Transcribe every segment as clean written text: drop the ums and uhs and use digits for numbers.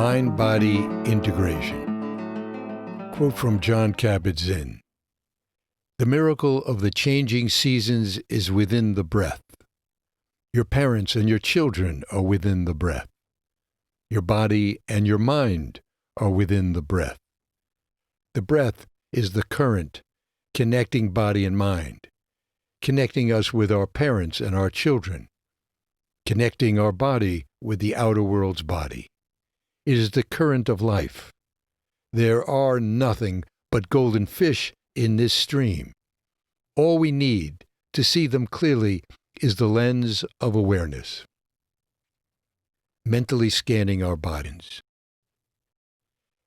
Mind-body integration. Quote from Jon Kabat-Zinn. The miracle of the changing seasons is within the breath. Your parents and your children are within the breath. Your body and your mind are within the breath. The breath is the current connecting body and mind, connecting us with our parents and our children, connecting our body with the outer world's body. It is the current of life. There are nothing but golden fish in this stream. All we need to see them clearly is the lens of awareness. Mentally scanning our bodies.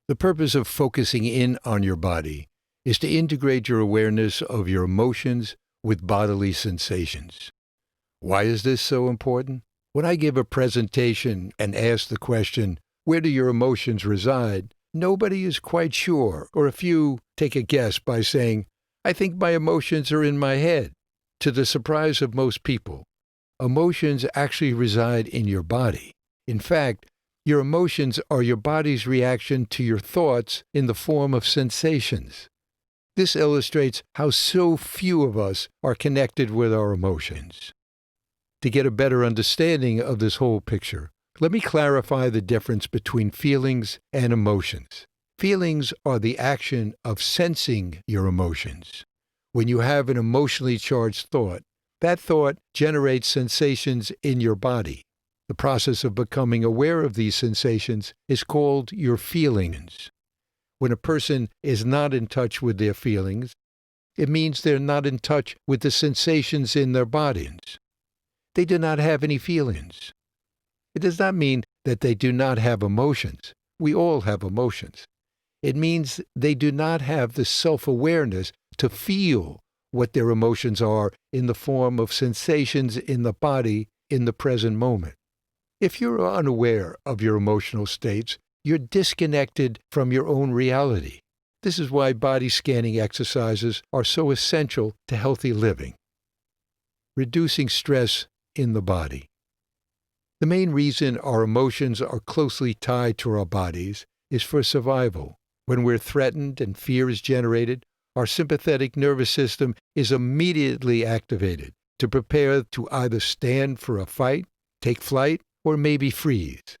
The purpose of focusing in on your body is to integrate your awareness of your emotions with bodily sensations. Why is this so important? When I give a presentation and ask the question, "Where do your emotions reside?" nobody is quite sure, or a few take a guess by saying, "I think my emotions are in my head." To the surprise of most people, emotions actually reside in your body. In fact, your emotions are your body's reaction to your thoughts in the form of sensations. This illustrates how so few of us are connected with our emotions. To get a better understanding of this whole picture, let me clarify the difference between feelings and emotions. Feelings are the action of sensing your emotions. When you have an emotionally charged thought, that thought generates sensations in your body. The process of becoming aware of these sensations is called your feelings. When a person is not in touch with their feelings, it means they're not in touch with the sensations in their bodies. They do not have any feelings. It does not mean that they do not have emotions. We all have emotions. It means they do not have the self-awareness to feel what their emotions are in the form of sensations in the body in the present moment. If you're unaware of your emotional states, you're disconnected from your own reality. This is why body scanning exercises are so essential to healthy living. Reducing stress in the body. The main reason our emotions are closely tied to our bodies is for survival. When we're threatened and fear is generated, our sympathetic nervous system is immediately activated to prepare to either stand for a fight, take flight, or maybe freeze.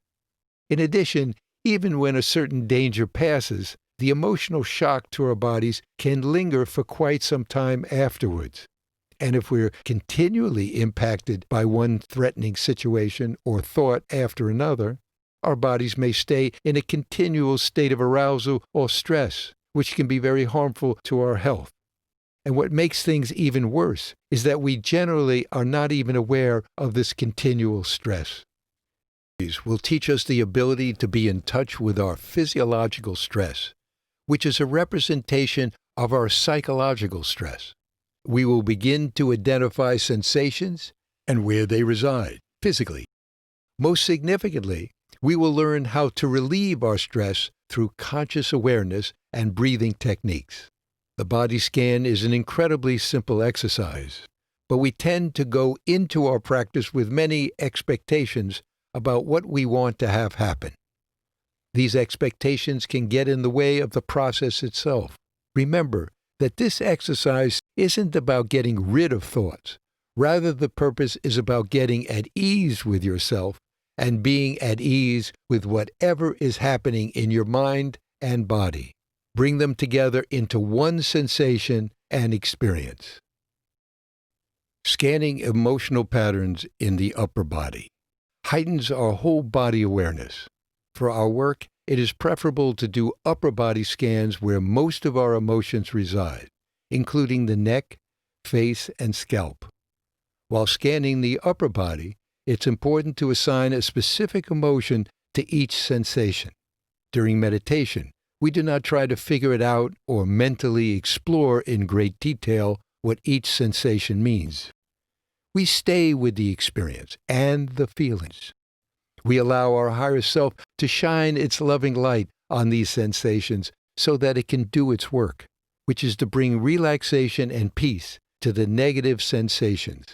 In addition, even when a certain danger passes, the emotional shock to our bodies can linger for quite some time afterwards. And if we're continually impacted by one threatening situation or thought after another, our bodies may stay in a continual state of arousal or stress, which can be very harmful to our health. And what makes things even worse is that we generally are not even aware of this continual stress. These will teach us the ability to be in touch with our physiological stress, which is a representation of our psychological stress. We will begin to identify sensations and where they reside physically. Most significantly, we will learn how to relieve our stress through conscious awareness and breathing techniques. The body scan is an incredibly simple exercise, but we tend to go into our practice with many expectations about what we want to have happen. These expectations can get in the way of the process itself. Remember that this exercise isn't about getting rid of thoughts. Rather, the purpose is about getting at ease with yourself and being at ease with whatever is happening in your mind and body. Bring them together into one sensation and experience. Scanning emotional patterns in the upper body heightens our whole body awareness. For our work, it is preferable to do upper body scans where most of our emotions reside, including the neck, face, and scalp. While scanning the upper body, it's important to assign a specific emotion to each sensation. During meditation, we do not try to figure it out or mentally explore in great detail what each sensation means. We stay with the experience and the feelings. We allow our higher self to shine its loving light on these sensations so that it can do its work, which is to bring relaxation and peace to the negative sensations.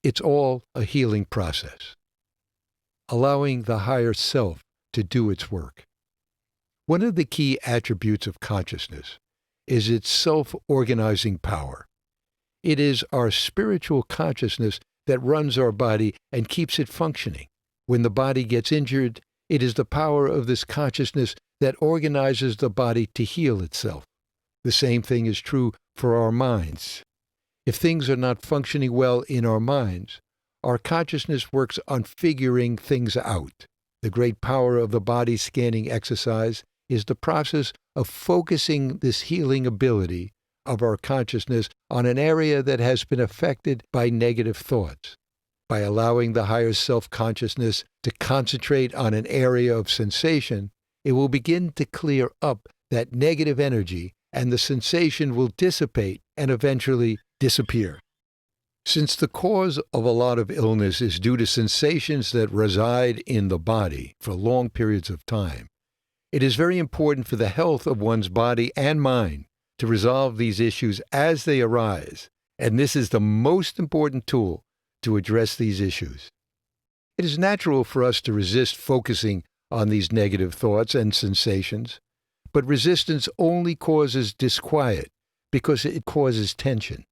It's all a healing process. Allowing the higher self to do its work. One of the key attributes of consciousness is its self-organizing power. It is our spiritual consciousness that runs our body and keeps it functioning. When the body gets injured, it is the power of this consciousness that organizes the body to heal itself. The same thing is true for our minds. If things are not functioning well in our minds, our consciousness works on figuring things out. The great power of the body scanning exercise is the process of focusing this healing ability of our consciousness on an area that has been affected by negative thoughts. By allowing the higher self-consciousness to concentrate on an area of sensation, it will begin to clear up that negative energy, and the sensation will dissipate and eventually disappear. Since the cause of a lot of illness is due to sensations that reside in the body for long periods of time, it is very important for the health of one's body and mind to resolve these issues as they arise, and this is the most important tool to address these issues. It is natural for us to resist focusing on these negative thoughts and sensations, but resistance only causes disquiet because it causes tension.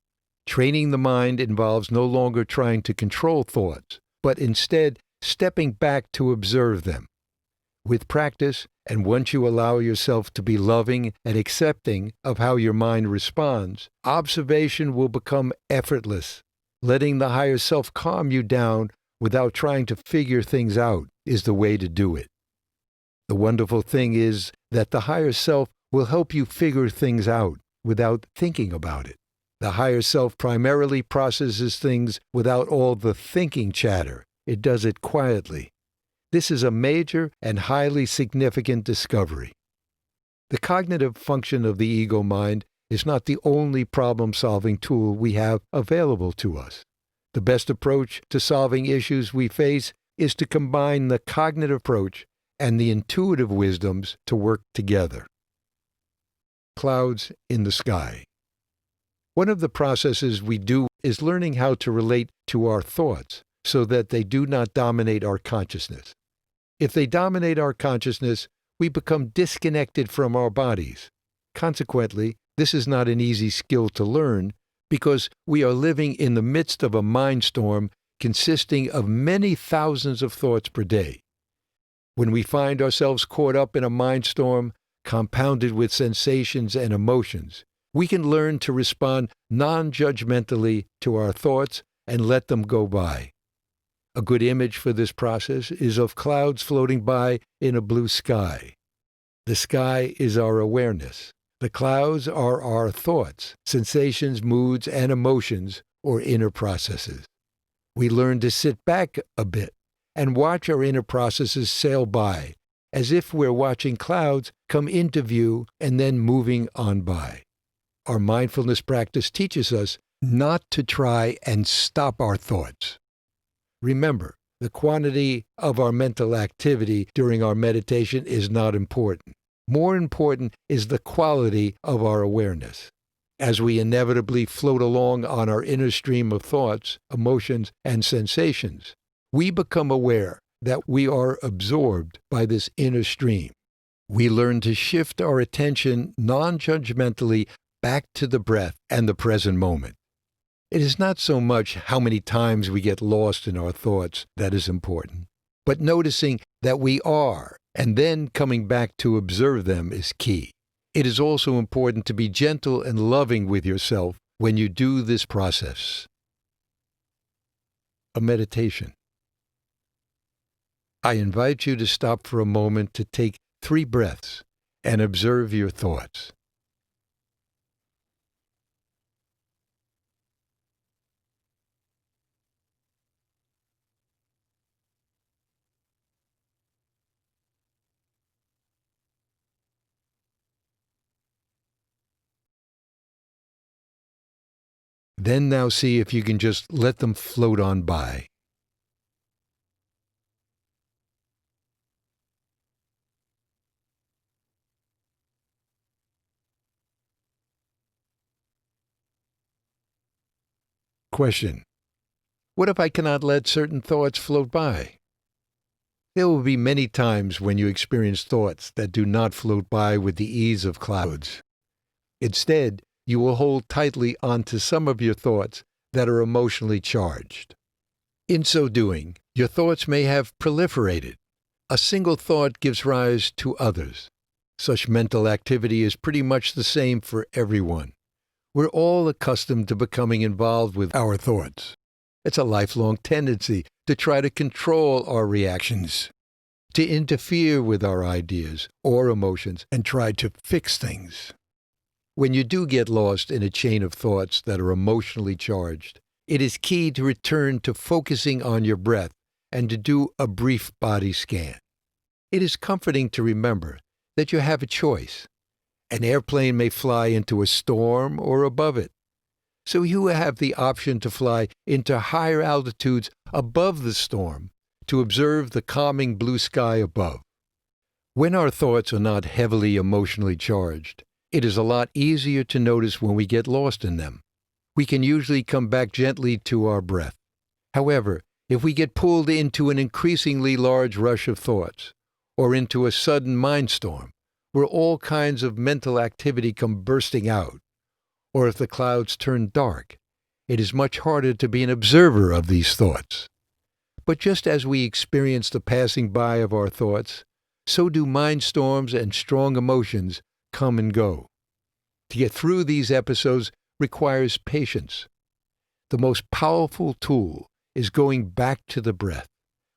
Training the mind involves no longer trying to control thoughts, but instead stepping back to observe them. With practice, and once you allow yourself to be loving and accepting of how your mind responds, observation will become effortless. Letting the higher self calm you down without trying to figure things out is the way to do it. The wonderful thing is that the higher self will help you figure things out without thinking about it. The higher self primarily processes things without all the thinking chatter. It does it quietly. This is a major and highly significant discovery. The cognitive function of the ego mind is not the only problem-solving tool we have available to us. The best approach to solving issues we face is to combine the cognitive approach and the intuitive wisdoms to work together. Clouds in the sky. One of the processes we do is learning how to relate to our thoughts so that they do not dominate our consciousness. If they dominate our consciousness, we become disconnected from our bodies. Consequently, this is not an easy skill to learn because we are living in the midst of a mind storm consisting of many thousands of thoughts per day. When we find ourselves caught up in a mind storm compounded with sensations and emotions, we can learn to respond non-judgmentally to our thoughts and let them go by. A good image for this process is of clouds floating by in a blue sky. The sky is our awareness. The clouds are our thoughts, sensations, moods, and emotions, or inner processes. We learn to sit back a bit and watch our inner processes sail by, as if we're watching clouds come into view and then moving on by. Our mindfulness practice teaches us not to try and stop our thoughts. Remember, the quantity of our mental activity during our meditation is not important. More important is the quality of our awareness. As we inevitably float along on our inner stream of thoughts, emotions, and sensations, we become aware that we are absorbed by this inner stream. We learn to shift our attention non-judgmentally back to the breath and the present moment. It is not so much how many times we get lost in our thoughts that is important, but noticing that we are, and then coming back to observe them is key. It is also important to be gentle and loving with yourself when you do this process. A meditation. I invite you to stop for a moment to take 3 breaths and observe your thoughts. Then now see if you can just let them float on by. Question: what if I cannot let certain thoughts float by? There will be many times when you experience thoughts that do not float by with the ease of clouds. Instead, you will hold tightly onto some of your thoughts that are emotionally charged. In so doing, your thoughts may have proliferated. A single thought gives rise to others. Such mental activity is pretty much the same for everyone. We're all accustomed to becoming involved with our thoughts. It's a lifelong tendency to try to control our reactions, to interfere with our ideas or emotions, and try to fix things. When you do get lost in a chain of thoughts that are emotionally charged, it is key to return to focusing on your breath and to do a brief body scan. It is comforting to remember that you have a choice. An airplane may fly into a storm or above it, so you have the option to fly into higher altitudes above the storm to observe the calming blue sky above. When our thoughts are not heavily emotionally charged, it is a lot easier to notice when we get lost in them. We can usually come back gently to our breath. However, if we get pulled into an increasingly large rush of thoughts, or into a sudden mind storm, where all kinds of mental activity come bursting out, or if the clouds turn dark, it is much harder to be an observer of these thoughts. But just as we experience the passing by of our thoughts, so do mind storms and strong emotions come and go. To get through these episodes requires patience. The most powerful tool is going back to the breath,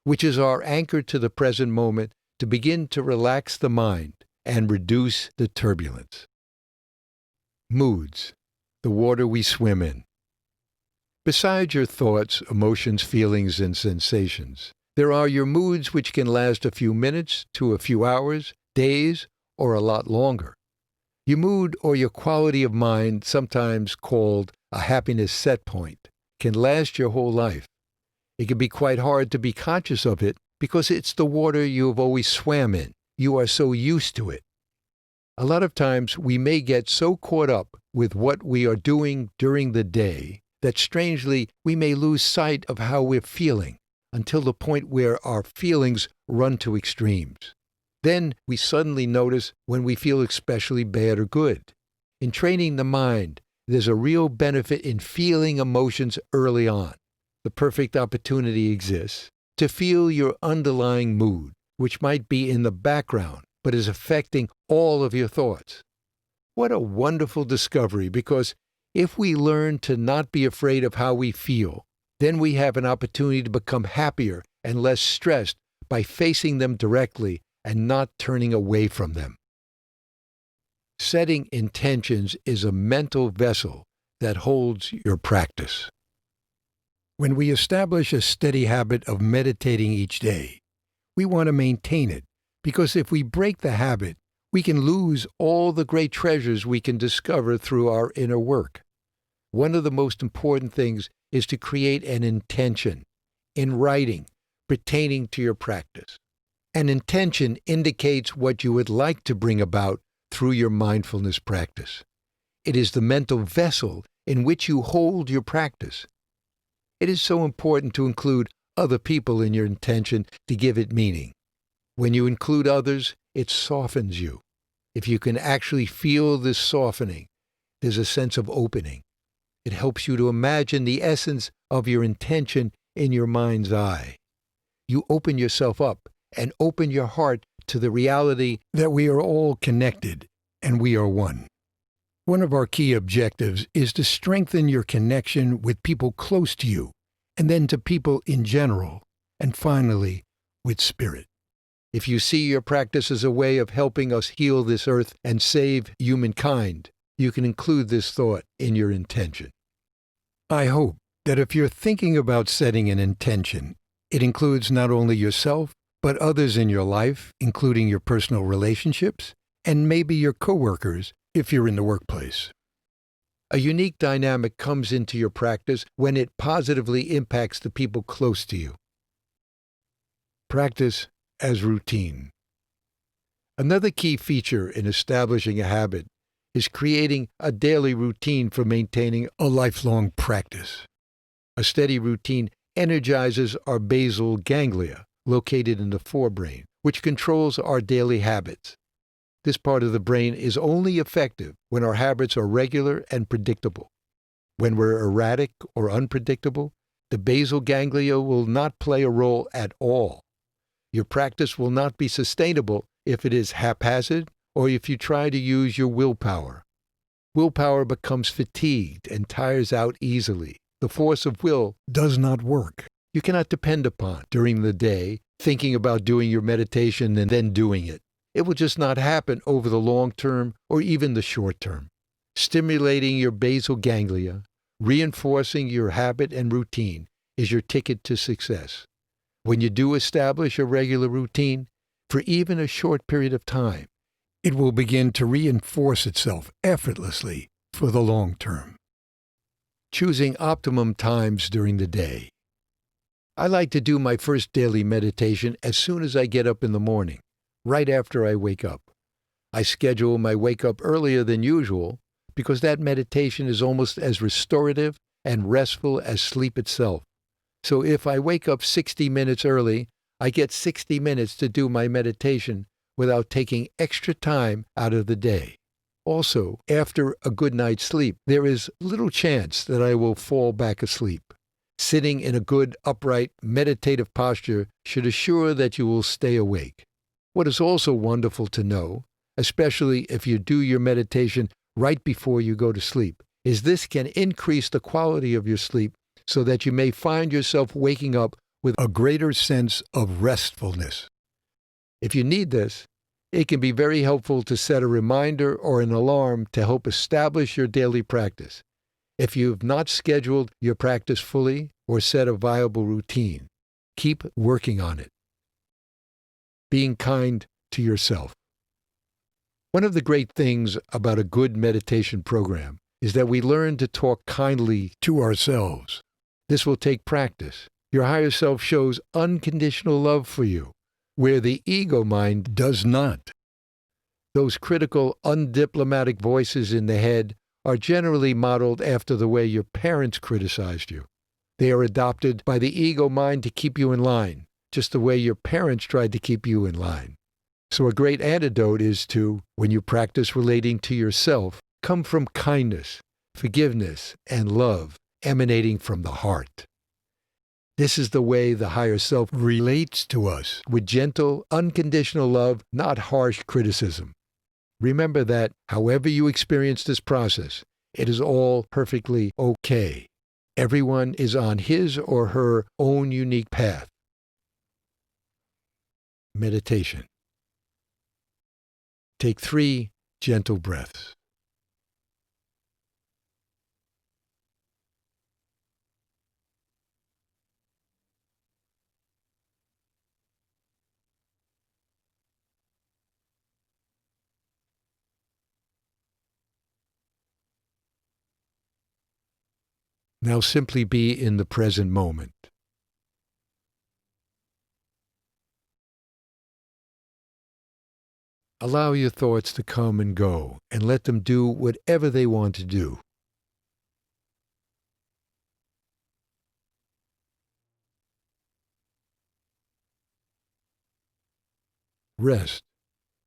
which is our anchor to the present moment to begin to relax the mind and reduce the turbulence. Moods, the water we swim in. Besides your thoughts, emotions, feelings, and sensations, there are your moods, which can last a few minutes to a few hours, days, or a lot longer. Your mood or your quality of mind, sometimes called a happiness set point, can last your whole life. It can be quite hard to be conscious of it because it's the water you have always swam in. You are so used to it. A lot of times we may get so caught up with what we are doing during the day that strangely we may lose sight of how we're feeling until the point where our feelings run to extremes. Then we suddenly notice when we feel especially bad or good. In training the mind, there's a real benefit in feeling emotions early on. The perfect opportunity exists to feel your underlying mood, which might be in the background, but is affecting all of your thoughts. What a wonderful discovery, because if we learn to not be afraid of how we feel, then we have an opportunity to become happier and less stressed by facing them directly and not turning away from them. Setting intentions is a mental vessel that holds your practice. When we establish a steady habit of meditating each day, we want to maintain it, because if we break the habit, we can lose all the great treasures we can discover through our inner work. One of the most important things is to create an intention in writing pertaining to your practice. An intention indicates what you would like to bring about through your mindfulness practice. It is the mental vessel in which you hold your practice. It is so important to include other people in your intention to give it meaning. When you include others, it softens you. If you can actually feel this softening, there's a sense of opening. It helps you to imagine the essence of your intention in your mind's eye. You open yourself up and open your heart to the reality that we are all connected and we are one. One of our key objectives is to strengthen your connection with people close to you, and then to people in general, and finally, with spirit. If you see your practice as a way of helping us heal this earth and save humankind, you can include this thought in your intention. I hope that if you're thinking about setting an intention, it includes not only yourself, but others in your life, including your personal relationships, and maybe your coworkers if you're in the workplace. A unique dynamic comes into your practice when it positively impacts the people close to you. Practice as routine. Another key feature in establishing a habit is creating a daily routine for maintaining a lifelong practice. A steady routine energizes our basal ganglia, located in the forebrain, which controls our daily habits. This part of the brain is only effective when our habits are regular and predictable. When we're erratic or unpredictable, the basal ganglia will not play a role at all. Your practice will not be sustainable if it is haphazard or if you try to use your willpower. Willpower becomes fatigued and tires out easily. The force of will does not work. You cannot depend upon, during the day, thinking about doing your meditation and then doing it. It will just not happen over the long term or even the short term. Stimulating your basal ganglia, reinforcing your habit and routine is your ticket to success. When you do establish a regular routine, for even a short period of time, it will begin to reinforce itself effortlessly for the long term. Choosing optimum times during the day. I like to do my first daily meditation as soon as I get up in the morning, right after I wake up. I schedule my wake up earlier than usual because that meditation is almost as restorative and restful as sleep itself. So if I wake up 60 minutes early, I get 60 minutes to do my meditation without taking extra time out of the day. Also, after a good night's sleep, there is little chance that I will fall back asleep. Sitting in a good, upright, meditative posture should assure that you will stay awake. What is also wonderful to know, especially if you do your meditation right before you go to sleep, is this can increase the quality of your sleep so that you may find yourself waking up with a greater sense of restfulness. If you need this, it can be very helpful to set a reminder or an alarm to help establish your daily practice. If you have not scheduled your practice fully or set a viable routine, keep working on it. Being kind to yourself. One of the great things about a good meditation program is that we learn to talk kindly to ourselves. This will take practice. Your higher self shows unconditional love for you, where the ego mind does not. Those critical, undiplomatic voices in the head are generally modeled after the way your parents criticized you. They are adopted by the ego mind to keep you in line, just the way your parents tried to keep you in line. So a great antidote is to, when you practice relating to yourself, come from kindness, forgiveness, and love emanating from the heart. This is the way the higher self relates to us, with gentle, unconditional love, not harsh criticism. Remember that, however you experience this process, it is all perfectly okay. Everyone is on his or her own unique path. Meditation. Take 3 gentle breaths. Now simply be in the present moment. Allow your thoughts to come and go, and let them do whatever they want to do. Rest.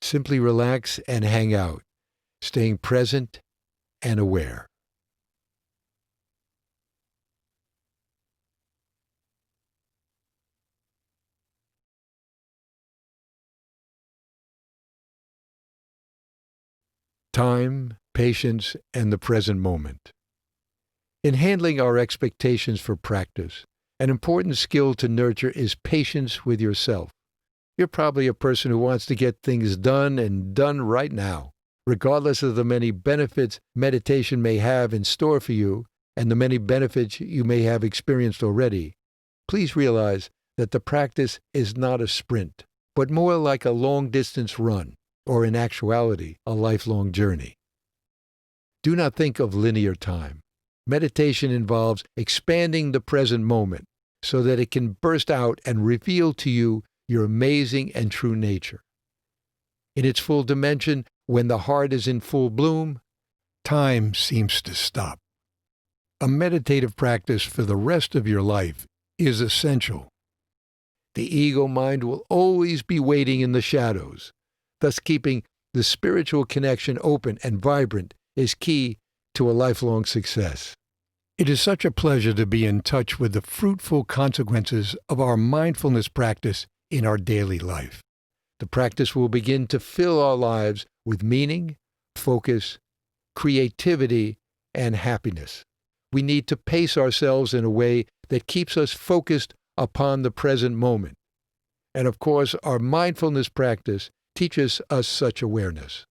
Simply relax and hang out, staying present and aware. Time, patience, and the present moment. In handling our expectations for practice, an important skill to nurture is patience with yourself. You're probably a person who wants to get things done and done right now. Regardless of the many benefits meditation may have in store for you and the many benefits you may have experienced already, please realize that the practice is not a sprint, but more like a long-distance run, or in actuality, a lifelong journey. Do not think of linear time. Meditation involves expanding the present moment so that it can burst out and reveal to you your amazing and true nature. In its full dimension, when the heart is in full bloom, time seems to stop. A meditative practice for the rest of your life is essential. The ego mind will always be waiting in the shadows. Thus, keeping the spiritual connection open and vibrant is key to a lifelong success. It is such a pleasure to be in touch with the fruitful consequences of our mindfulness practice in our daily life. The practice will begin to fill our lives with meaning, focus, creativity, and happiness. We need to pace ourselves in a way that keeps us focused upon the present moment. And of course, our mindfulness practice teaches us such awareness.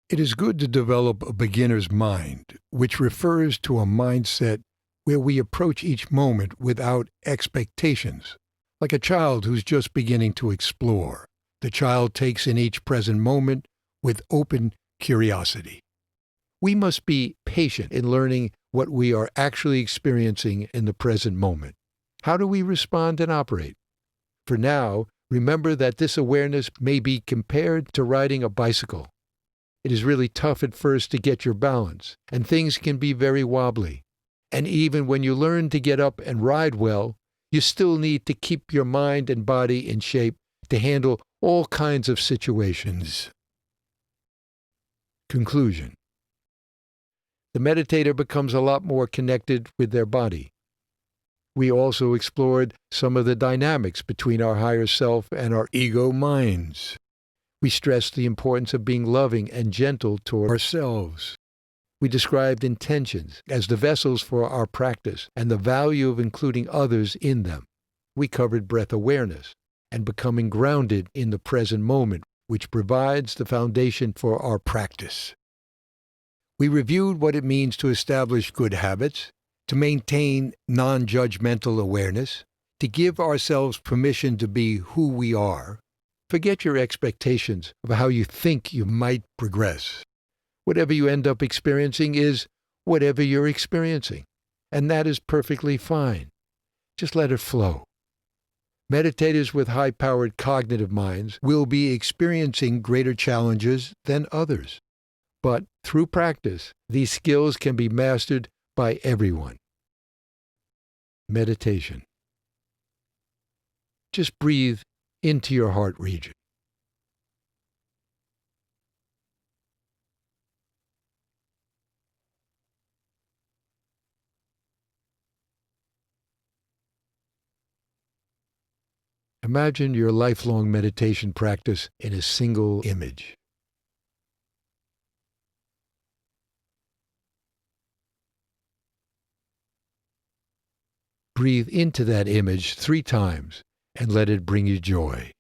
It is good to develop a beginner's mind, which refers to a mindset where we approach each moment without expectations. Like a child who's just beginning to explore, the child takes in each present moment with open curiosity. We must be patient in learning what we are actually experiencing in the present moment. How do we respond and operate? For now, remember that this awareness may be compared to riding a bicycle. It is really tough at first to get your balance, and things can be very wobbly. And even when you learn to get up and ride well, you still need to keep your mind and body in shape to handle all kinds of situations. Conclusion. The meditator becomes a lot more connected with their body. We also explored some of the dynamics between our higher self and our ego minds. We stressed the importance of being loving and gentle toward ourselves. We described intentions as the vessels for our practice and the value of including others in them. We covered breath awareness and becoming grounded in the present moment, which provides the foundation for our practice. We reviewed what it means to establish good habits, to maintain non-judgmental awareness, to give ourselves permission to be who we are. Forget your expectations of how you think you might progress. Whatever you end up experiencing is whatever you're experiencing, and that is perfectly fine. Just let it flow. Meditators with high-powered cognitive minds will be experiencing greater challenges than others. But through practice, these skills can be mastered by everyone. Meditation. Just breathe into your heart region. Imagine your lifelong meditation practice in a single image. Breathe into that image 3 times and let it bring you joy.